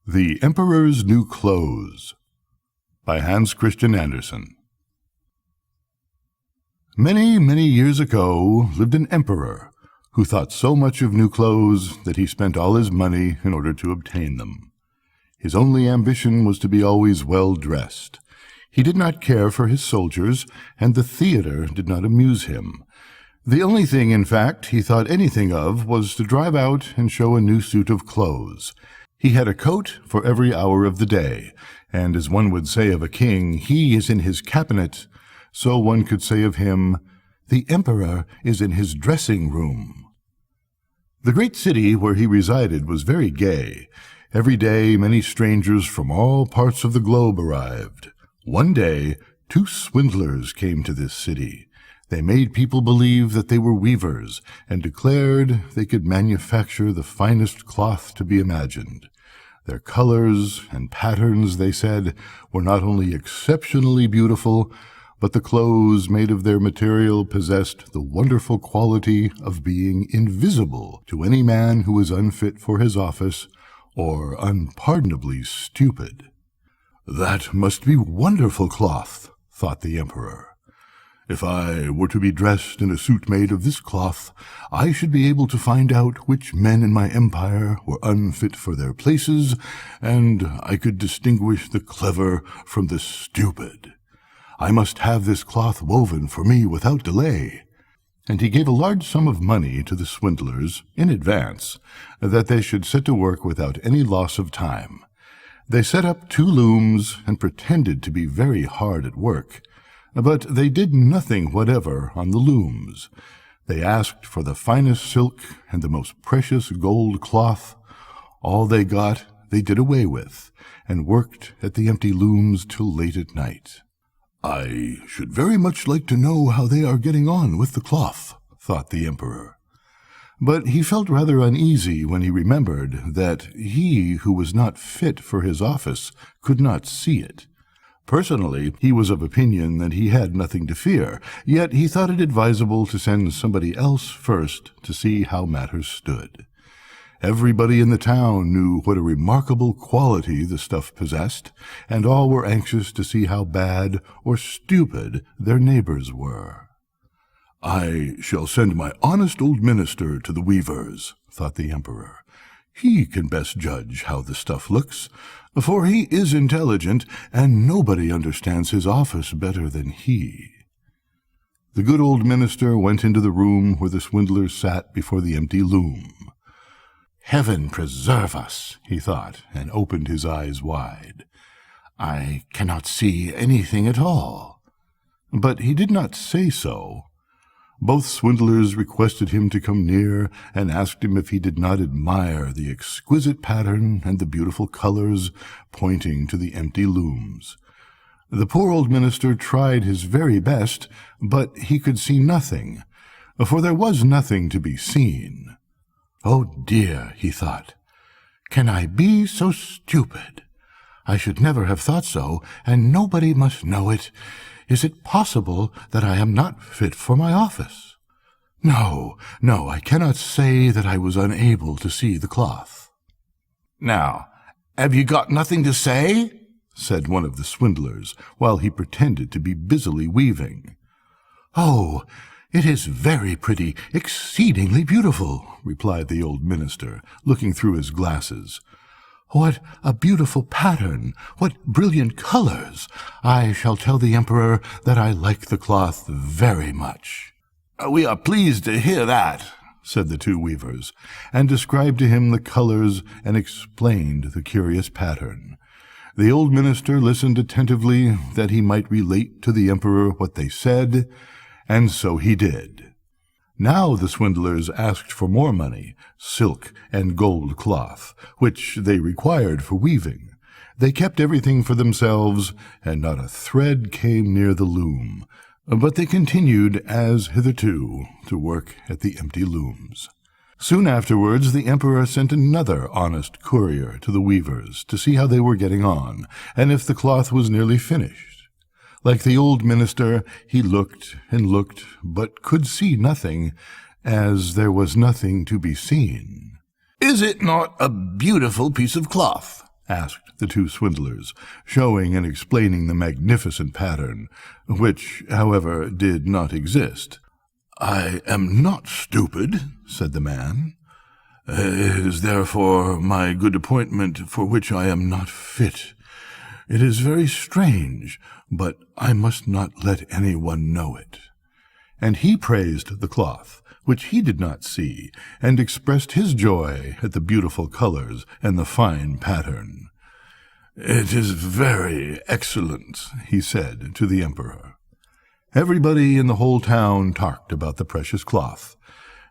The Emperor's New Clothes by Hans Christian Andersen. Many, many years ago lived an emperor who thought so much of new clothes that he spent all his money in order to obtain them. His only ambition was to be always well dressed. He did not care for his soldiers, and the theater did not amuse him. The only thing, in fact, he thought anything of was to drive out and show a new suit of clothes. He had a coat for every hour of the day, and as one would say of a king, he is in his cabinet, so one could say of him, the emperor is in his dressing-room. The great city where he resided was very gay. Every day many strangers from all parts of the globe arrived. One day 2 swindlers came to this city. They made people believe that they were weavers, and declared they could manufacture the finest cloth to be imagined. Their colors and patterns, they said, were not only exceptionally beautiful, but the clothes made of their material possessed the wonderful quality of being invisible to any man who was unfit for his office or unpardonably stupid. "That must be wonderful cloth," thought the emperor. "If I were to be dressed in a suit made of this cloth, I should be able to find out which men in my empire were unfit for their places, and I could distinguish the clever from the stupid. I must have this cloth woven for me without delay." And he gave a large sum of money to the swindlers in advance, that they should set to work without any loss of time. They set up 2 looms and pretended to be very hard at work, but they did nothing whatever on the looms. They asked for the finest silk and the most precious gold cloth. All they got they did away with, and worked at the empty looms till late at night. "I should very much like to know how they are getting on with the cloth," thought the emperor. But he felt rather uneasy when he remembered that he who was not fit for his office could not see it. Personally, he was of opinion that he had nothing to fear, yet he thought it advisable to send somebody else first to see how matters stood. Everybody in the town knew what a remarkable quality the stuff possessed, and all were anxious to see how bad or stupid their neighbors were. "I shall send my honest old minister to the weavers," thought the emperor. "He can best judge how the stuff looks, for he is intelligent, and nobody understands his office better than he." The good old minister went into the room where the swindlers sat before the empty loom. "Heaven preserve us," he thought, and opened his eyes wide. "I cannot see anything at all." But he did not say so. Both swindlers requested him to come near, and asked him if he did not admire the exquisite pattern and the beautiful colors, pointing to the empty looms. The poor old minister tried his very best, but he could see nothing, for there was nothing to be seen. "Oh dear," he thought, "can I be so stupid? I should never have thought so, and nobody must know it. Is it possible that I am not fit for my office? No, I cannot say that I was unable to see the cloth." "Now, have you got nothing to say?" said one of the swindlers, while he pretended to be busily weaving. "Oh, it is very pretty, exceedingly beautiful," replied the old minister, looking through his glasses. "What a beautiful pattern! What brilliant colors! I shall tell the emperor that I like the cloth very much." "We are pleased to hear that," said the 2 weavers, and described to him the colors and explained the curious pattern. The old minister listened attentively that he might relate to the emperor what they said, and so he did. Now the swindlers asked for more money, silk and gold cloth, which they required for weaving. They kept everything for themselves, and not a thread came near the loom, but they continued, as hitherto, to work at the empty looms. Soon afterwards the emperor sent another honest courier to the weavers to see how they were getting on, and if the cloth was nearly finished. Like the old minister, he looked and looked, but could see nothing, as there was nothing to be seen. "Is it not a beautiful piece of cloth?" asked the two swindlers, showing and explaining the magnificent pattern, which, however, did not exist. "I am not stupid," said the man. "It is therefore my good appointment for which I am not fit. It is very strange, but I must not let anyone know it." And he praised the cloth, which he did not see, and expressed his joy at the beautiful colors and the fine pattern. "It is very excellent," he said to the emperor. Everybody in the whole town talked about the precious cloth.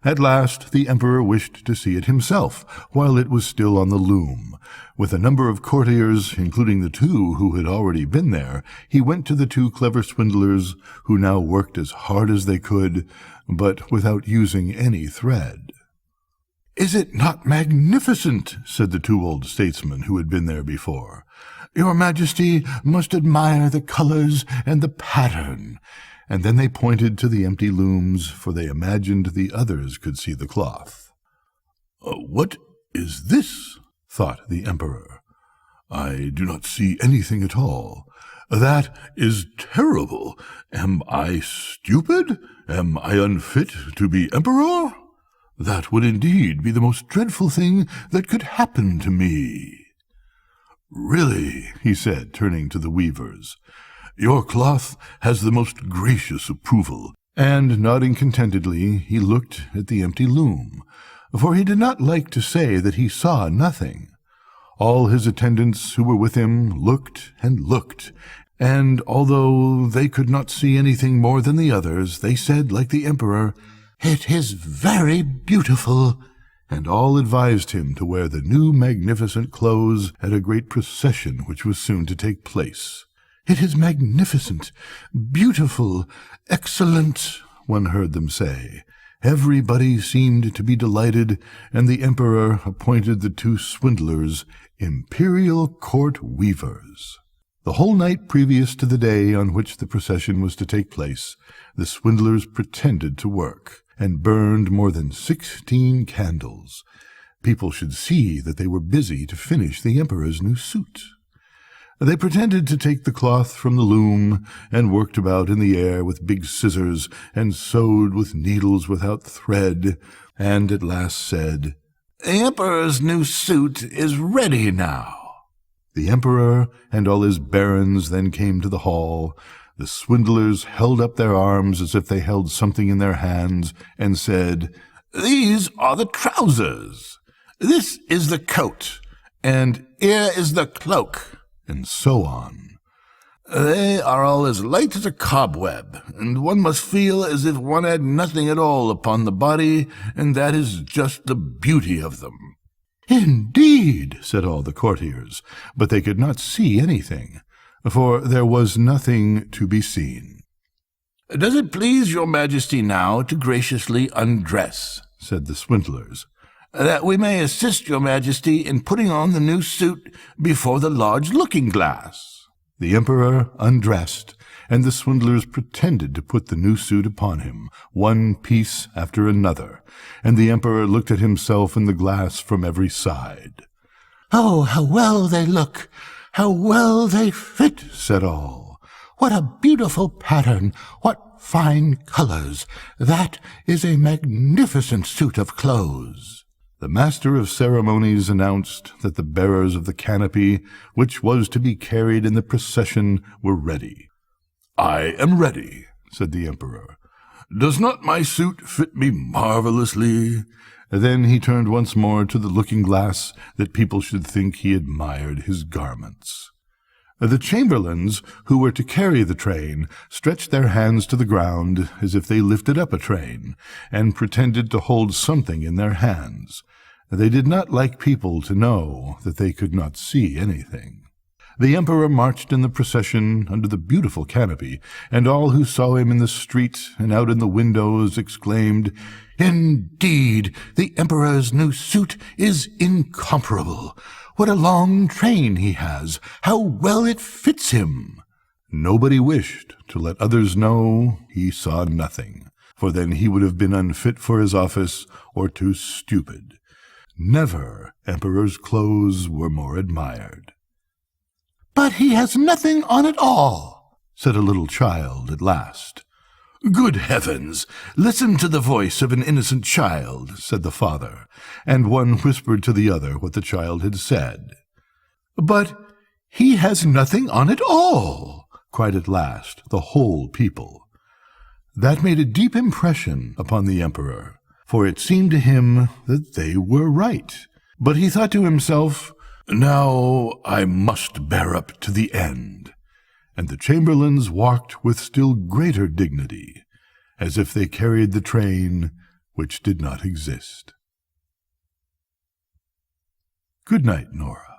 At last the emperor wished to see it himself, while it was still on the loom. With a number of courtiers, including the two who had already been there, he went to the two clever swindlers, who now worked as hard as they could, but without using any thread. "Is it not magnificent?" said the two old statesmen who had been there before. "Your Majesty must admire the colors and the pattern." And then they pointed to the empty looms, for they imagined the others could see the cloth. "What is this?" thought the emperor. "I do not see anything at all. That is terrible. Am I stupid? Am I unfit to be emperor? That would indeed be the most dreadful thing that could happen to me." "Really," he said, turning to the weavers, "your cloth has the most gracious approval." And, nodding contentedly, he looked at the empty loom, for he did not like to say that he saw nothing. All his attendants who were with him looked and looked, and although they could not see anything more than the others, they said, like the emperor, "It is very beautiful," and all advised him to wear the new magnificent clothes at a great procession which was soon to take place. "It is magnificent, beautiful, excellent," one heard them say. Everybody seemed to be delighted, and the emperor appointed the two swindlers imperial court weavers. The whole night previous to the day on which the procession was to take place, the swindlers pretended to work, and burned more than 16 candles. People should see that they were busy to finish the emperor's new suit. They pretended to take the cloth from the loom, and worked about in the air with big scissors, and sewed with needles without thread, and at last said, "The emperor's new suit is ready now." The emperor and all his barons then came to the hall. The swindlers held up their arms as if they held something in their hands, and said, "These are the trousers. This is the coat, and here is the cloak," and so on. "They are all as light as a cobweb, and one must feel as if one had nothing at all upon the body, and that is just the beauty of them." "Indeed," said all the courtiers, but they could not see anything, for there was nothing to be seen. "Does it please your Majesty now to graciously undress," said the swindlers, "that we may assist your Majesty in putting on the new suit before the large looking-glass?" The emperor undressed, and the swindlers pretended to put the new suit upon him, one piece after another, and the emperor looked at himself in the glass from every side. "Oh, how well they look! How well they fit!" said all. "What a beautiful pattern! What fine colors! That is a magnificent suit of clothes." The master of ceremonies announced that the bearers of the canopy, which was to be carried in the procession, were ready. "I am ready," said the emperor. "Does not my suit fit me marvelously?" Then he turned once more to the looking-glass, that people should think he admired his garments. The chamberlains, who were to carry the train, stretched their hands to the ground, as if they lifted up a train, and pretended to hold something in their hands. They did not like people to know that they could not see anything. The emperor marched in the procession under the beautiful canopy, and all who saw him in the street and out in the windows exclaimed, "Indeed, the emperor's new suit is incomparable! What a long train he has! How well it fits him!" Nobody wished to let others know he saw nothing, for then he would have been unfit for his office or too stupid. Never emperor's clothes were more admired. "But he has nothing on at all," said a little child at last. "Good heavens! Listen to the voice of an innocent child," said the father, and one whispered to the other what the child had said. "But he has nothing on at all," cried at last the whole people. That made a deep impression upon the emperor, for it seemed to him that they were right. But he thought to himself, "Now I must bear up to the end." And the chamberlains walked with still greater dignity, as if they carried the train which did not exist. Good night, Nora.